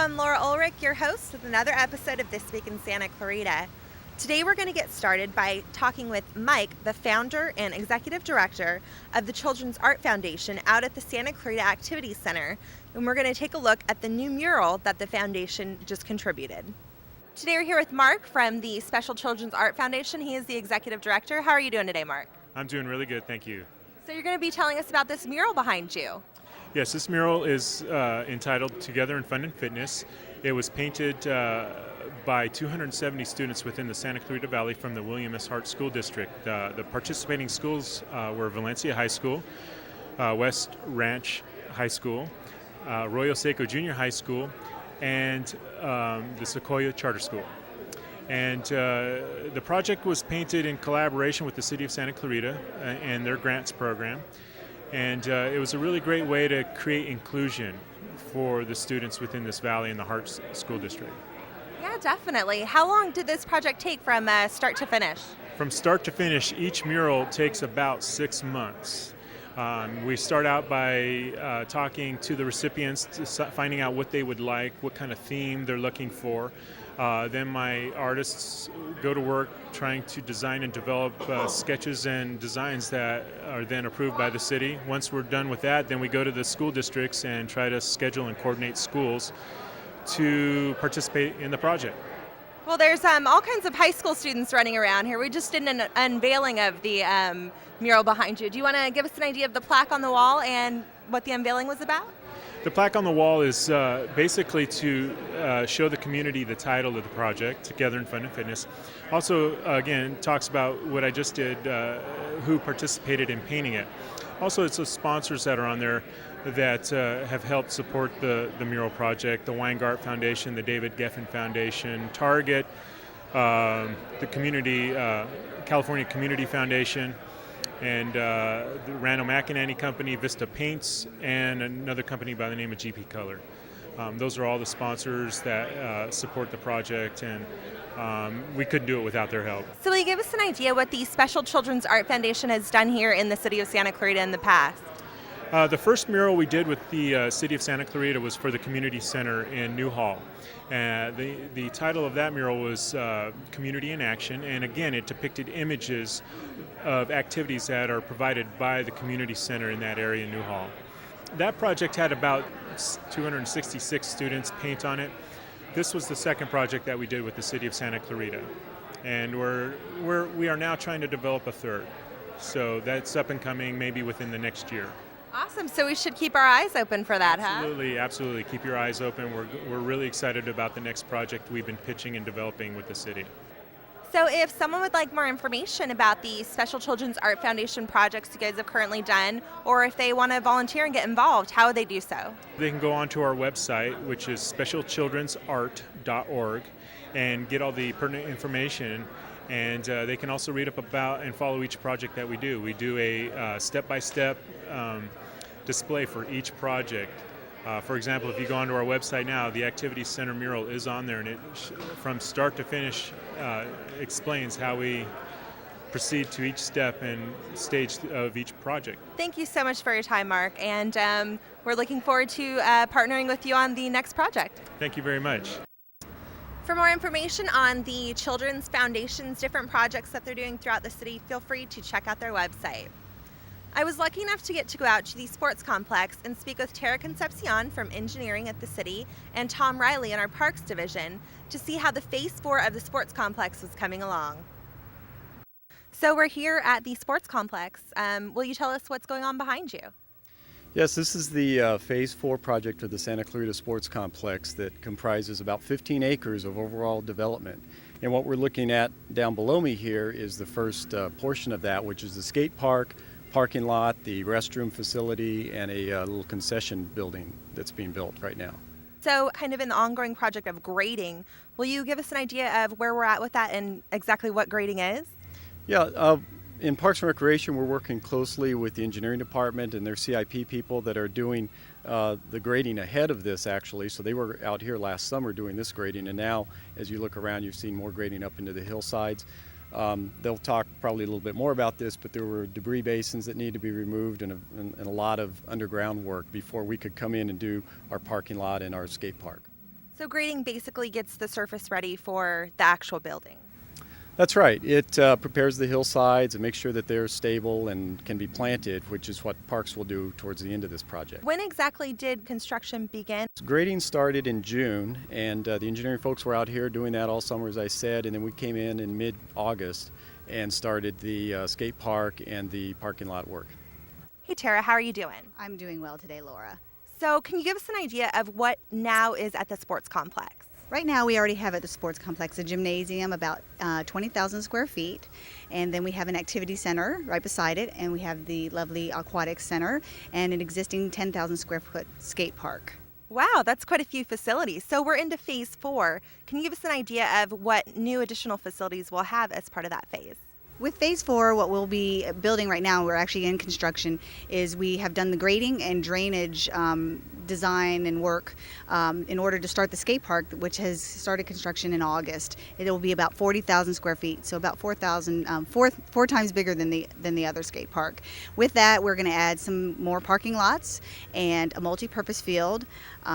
I'm Laura Ullrich, your host with another episode of This Week in Santa Clarita. Today we're going to get started by talking with Mike, the founder and executive director of the Children's Art Foundation out at the Santa Clarita Activities Center, and we're going to take a look at the new mural that the foundation just contributed. Today we're here with Mark from the Special Children's Art Foundation. He is the executive director. How are you doing today, Mark? I'm doing really good, thank you. So you're going to be telling us about this mural behind you. Yes, this mural is entitled Together in Fun and Fitness. It was painted by 270 students within the Santa Clarita Valley from the William S. Hart School District. The participating schools were Valencia High School, West Ranch High School, Arroyo Seco Junior High School, and the Sequoia Charter School. And the project was painted in collaboration with the City of Santa Clarita and their grants program. And it was a really great way to create inclusion for the students within this valley in the Hart School District. Yeah, definitely. How long did this project take from start to finish? From start to finish, each mural takes about 6 months. We start out by talking to the recipients, finding out what they would like, what kind of theme they're looking for. Then my artists go to work trying to design and develop sketches and designs that are then approved by the city. Once we're done with that, then we go to the school districts and try to schedule and coordinate schools to participate in the project. Well, there's all kinds of high school students running around here. We just did an unveiling of the mural behind you. Do you want to give us an idea of the plaque on the wall and what the unveiling was about? The plaque on the wall is basically to show the community the title of the project, Together in Fun and Fitness. Also, again, talks about what I just did, who participated in painting it. Also, it's the sponsors that are on there that have helped support the mural project, the Weingart Foundation, the David Geffen Foundation, Target, the community, California Community Foundation, and the Randall McEnany Company, Vista Paints, and another company by the name of GP Color. Those are all the sponsors that support the project, and we couldn't do it without their help. So will you give us an idea what the Special Children's Art Foundation has done here in the city of Santa Clarita in the past? The first mural we did with the City of Santa Clarita was for the community center in New Hall. The title of that mural was Community in Action, and again it depicted images of activities that are provided by the community center in that area in New Hall. That project had about 266 students paint on it. This was the second project that we did with the City of Santa Clarita, and we are now trying to develop a third. So that's up and coming maybe within the next year. Awesome. So we should keep our eyes open for that, Absolutely, absolutely. Keep your eyes open. We're really excited about the next project we've been pitching and developing with the city. So if someone would like more information about the Special Children's Art Foundation projects you guys have currently done, or if they want to volunteer and get involved, how would they do so? They can go onto our website, which is specialchildrensart.org, and get all the pertinent information. And they can also read up about and follow each project that we do. We do a step-by-step display for each project. For example, if you go onto our website now, the Activity Center mural is on there, and it from start to finish explains how we proceed to each step and stage of each project. Thank you so much for your time, Mark, and we're looking forward to partnering with you on the next project. Thank you very much. For more information on the Children's Foundation's different projects that they're doing throughout the city, feel free to check out their website. I was lucky enough to get to go out to the sports complex and speak with Tara Concepcion from engineering at the city and Tom Riley in our parks division to see how the phase 4 of the sports complex was coming along. So we're here at the sports complex. Will you tell us what's going on behind you? Yes, this is the Phase 4 project of the Santa Clarita Sports Complex that comprises about 15 acres of overall development. And what we're looking at down below me here is the first portion of that, which is the skate park, parking lot, the restroom facility, and a little concession building that's being built right now. So kind of in the ongoing project of grading, will you give us an idea of where we're at with that and exactly what grading is? Yeah, in Parks and Recreation, we're working closely with the engineering department and their CIP people that are doing the grading ahead of this, actually. So they were out here last summer doing this grading, and now as you look around, you've seen more grading up into the hillsides. They'll talk probably a little bit more about this, but there were debris basins that need to be removed and a lot of underground work before we could come in and do our parking lot and our skate park. So grading basically gets the surface ready for the actual building. That's right. It prepares the hillsides and makes sure that they're stable and can be planted, which is what Parks will do towards the end of this project. When exactly did construction begin? Grading started in June, and the engineering folks were out here doing that all summer, as I said, and then we came in mid-August and started the skate park and the parking lot work. Hey Tara, how are you doing? I'm doing well today, Laura. So can you give us an idea of what now is at the sports complex? Right now we already have at the sports complex a gymnasium about 20,000 square feet, and then we have an activity center right beside it, and we have the lovely aquatic center and an existing 10,000 square foot skate park. Wow, that's quite a few facilities. So we're into phase 4. Can you give us an idea of what new additional facilities we'll have as part of that phase? With phase 4, what we'll be building right now, we're actually in construction, is we have done the grading and drainage design and work in order to start the skate park, which has started construction in August. It will be about 40,000 square feet, so about 4,000, four times bigger than the other skate park. With that, we're going to add some more parking lots and a multi-purpose field,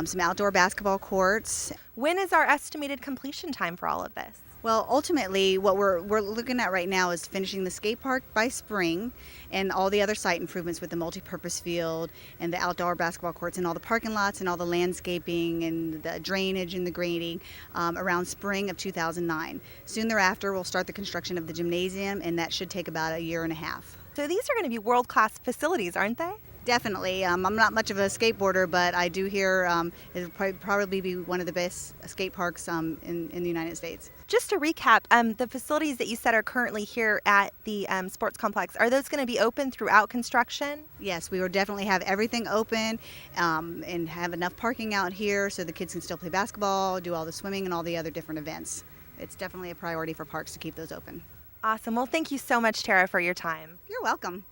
some outdoor basketball courts. When is our estimated completion time for all of this? Well, ultimately, what we're looking at right now is finishing the skate park by spring and all the other site improvements with the multi-purpose field and the outdoor basketball courts and all the parking lots and all the landscaping and the drainage and the grading around spring of 2009. Soon thereafter, we'll start the construction of the gymnasium, and that should take about a year and a half. So these are going to be world-class facilities, aren't they? Definitely. I'm not much of a skateboarder, but I do hear it'll probably be one of the best skate parks in the United States. Just to recap, the facilities that you said are currently here at the sports complex, are those going to be open throughout construction? Yes, we will definitely have everything open and have enough parking out here so the kids can still play basketball, do all the swimming and all the other different events. It's definitely a priority for parks to keep those open. Awesome. Well, thank you so much, Tara, for your time. You're welcome.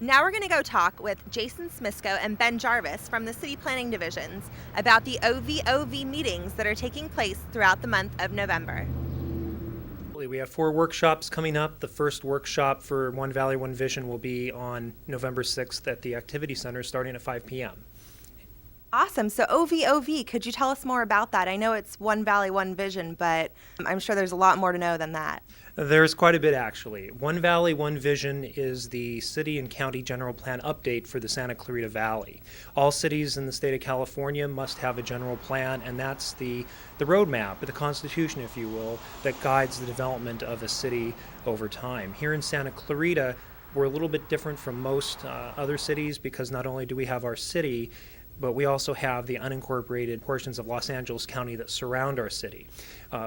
Now we're going to go talk with Jason Smisko and Ben Jarvis from the City Planning Divisions about the OVOV meetings that are taking place throughout the month of November. We have 4 workshops coming up. The first workshop for One Valley, One Vision will be on November 6th at the Activity Center starting at 5 p.m. Awesome. So OVOV, could you tell us more about that? I know it's One Valley, One Vision, but I'm sure there's a lot more to know than that. There's quite a bit, actually. One Valley, One Vision is the city and county general plan update for the Santa Clarita Valley. All cities in the state of California must have a general plan, and that's the roadmap, the constitution, if you will, that guides the development of a city over time. Here in Santa Clarita, we're a little bit different from most other cities because not only do we have our city, but we also have the unincorporated portions of Los Angeles County that surround our city.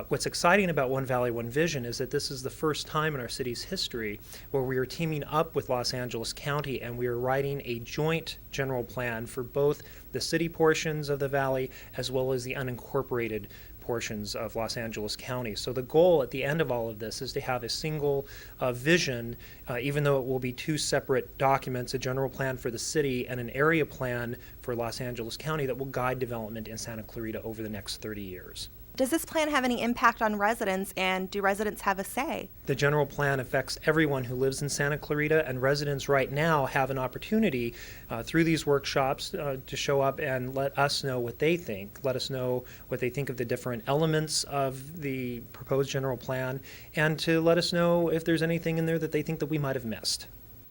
What's exciting about One Valley, One Vision is that this is the first time in our city's history where we are teaming up with Los Angeles County and we are writing a joint general plan for both the city portions of the valley as well as the unincorporated portions of Los Angeles County. So the goal at the end of all of this is to have a single vision, even though it will be 2 separate documents, a general plan for the city and an area plan for Los Angeles County that will guide development in Santa Clarita over the next 30 years. Does this plan have any impact on residents, and do residents have a say? The general plan affects everyone who lives in Santa Clarita, and residents right now have an opportunity through these workshops to show up and let us know what they think. Let us know what they think of the different elements of the proposed general plan, and to let us know if there's anything in there that they think that we might have missed.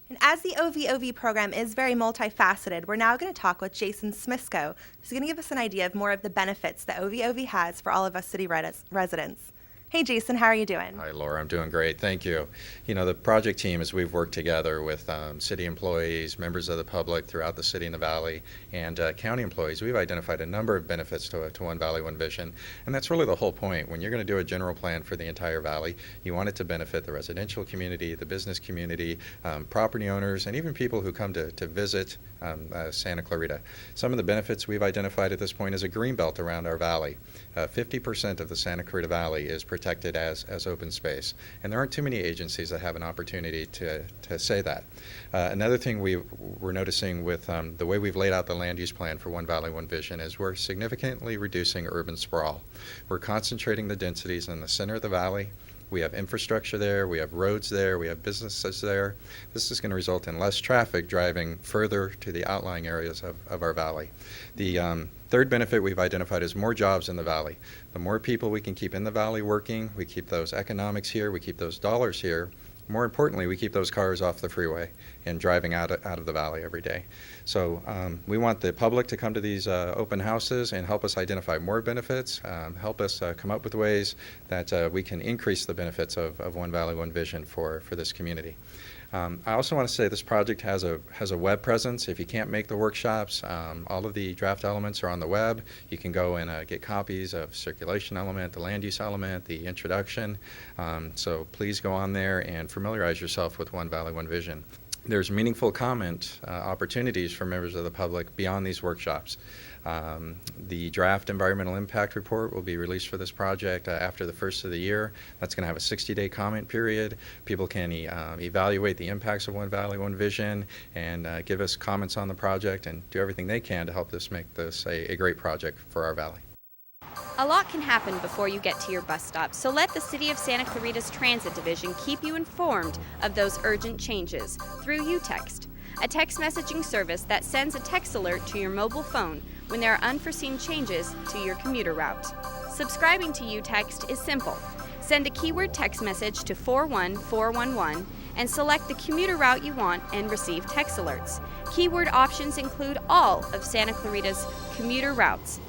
And as the OVOV program is very multifaceted, we're now going to talk with Jason Smisko, who's going to give us an idea of more of the benefits that OVOV has for all of us city residents. Hey, Jason, how are you doing? Hi, Laura. I'm doing great. Thank you. You know, the project team, as we've worked together with city employees, members of the public throughout the city and the valley, and county employees, we've identified a number of benefits to One Valley, One Vision. And that's really the whole point. When you're going to do a general plan for the entire valley, you want it to benefit the residential community, the business community, property owners, and even people who come to visit Santa Clarita. Some of the benefits we've identified at this point is a green belt around our valley. 50% of the Santa Clarita Valley is protected as open space, and there aren't too many agencies that have an opportunity to say that. Another thing we're noticing with the way we've laid out the land use plan for One Valley, One Vision is we're significantly reducing urban sprawl. We're concentrating the densities in the center of the valley. We have infrastructure there, we have roads there, we have businesses there. This is going to result in less traffic driving further to the outlying areas of our valley. The third benefit we've identified is more jobs in the valley. The more people we can keep in the valley working, we keep those economics here, we keep those dollars here. More importantly, we keep those cars off the freeway and driving out of the valley every day. So we want the public to come to these open houses and help us identify more benefits, help us come up with ways that we can increase the benefits of One Valley, One Vision for this community. I also want to say this project has a web presence. If you can't make the workshops, all of the draft elements are on the web. You can go and get copies of circulation element, the land use element, the introduction. So please go on there and familiarize yourself with One Valley, One Vision. There's meaningful comment opportunities for members of the public beyond these workshops. The draft environmental impact report will be released for this project after the first of the year. That's going to have a 60-day comment period. People can evaluate the impacts of One Valley, One Vision and give us comments on the project and do everything they can to help us make this a great project for our valley. A lot can happen before you get to your bus stop, so let the City of Santa Clarita's Transit Division keep you informed of those urgent changes through UText, a text messaging service that sends a text alert to your mobile phone when there are unforeseen changes to your commuter route. Subscribing to UText is simple. Send a keyword text message to 41411 and select the commuter route you want and receive text alerts. Keyword options include all of Santa Clarita's commuter routes.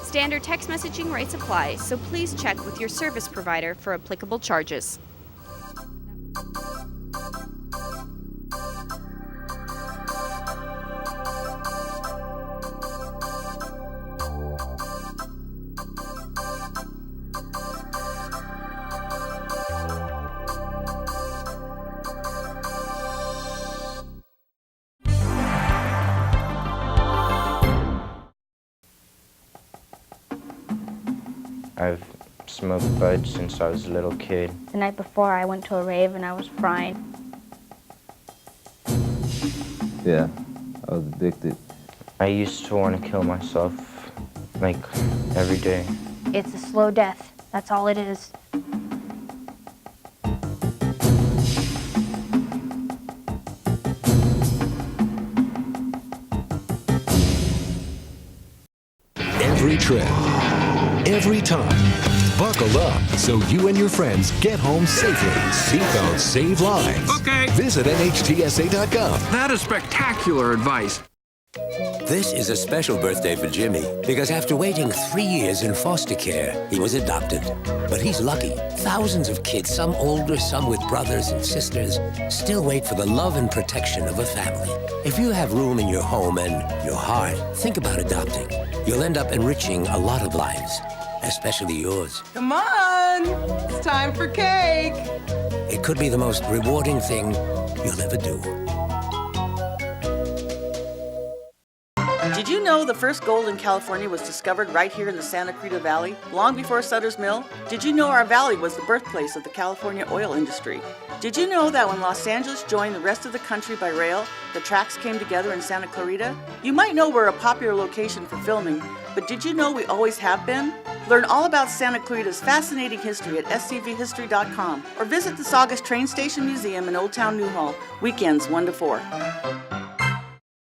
Standard text messaging rates apply, so please check with your service provider for applicable charges. I've smoked bud since I was a little kid. The night before, I went to a rave and I was fried. Yeah, I was addicted. I used to want to kill myself, like, every day. It's a slow death. That's all it is. Every trip, every time. Buckle up so you and your friends get home safely. Seatbelts save lives. Okay. Visit NHTSA.gov. That is spectacular advice. This is a special birthday for Jimmy because after waiting 3 years in foster care, he was adopted. But he's lucky. Thousands of kids, some older, some with brothers and sisters, still wait for the love and protection of a family. If you have room in your home and your heart, think about adopting. You'll end up enriching a lot of lives, especially yours. Come on, it's time for cake. It could be the most rewarding thing you'll ever do. Did you know the first gold in California was discovered right here in the Santa Clarita Valley, long before Sutter's Mill? Did you know our valley was the birthplace of the California oil industry? Did you know that when Los Angeles joined the rest of the country by rail, the tracks came together in Santa Clarita? You might know we're a popular location for filming, but did you know we always have been? Learn all about Santa Clarita's fascinating history at scvhistory.com or visit the Saugus Train Station Museum in Old Town Newhall, weekends 1 to 4.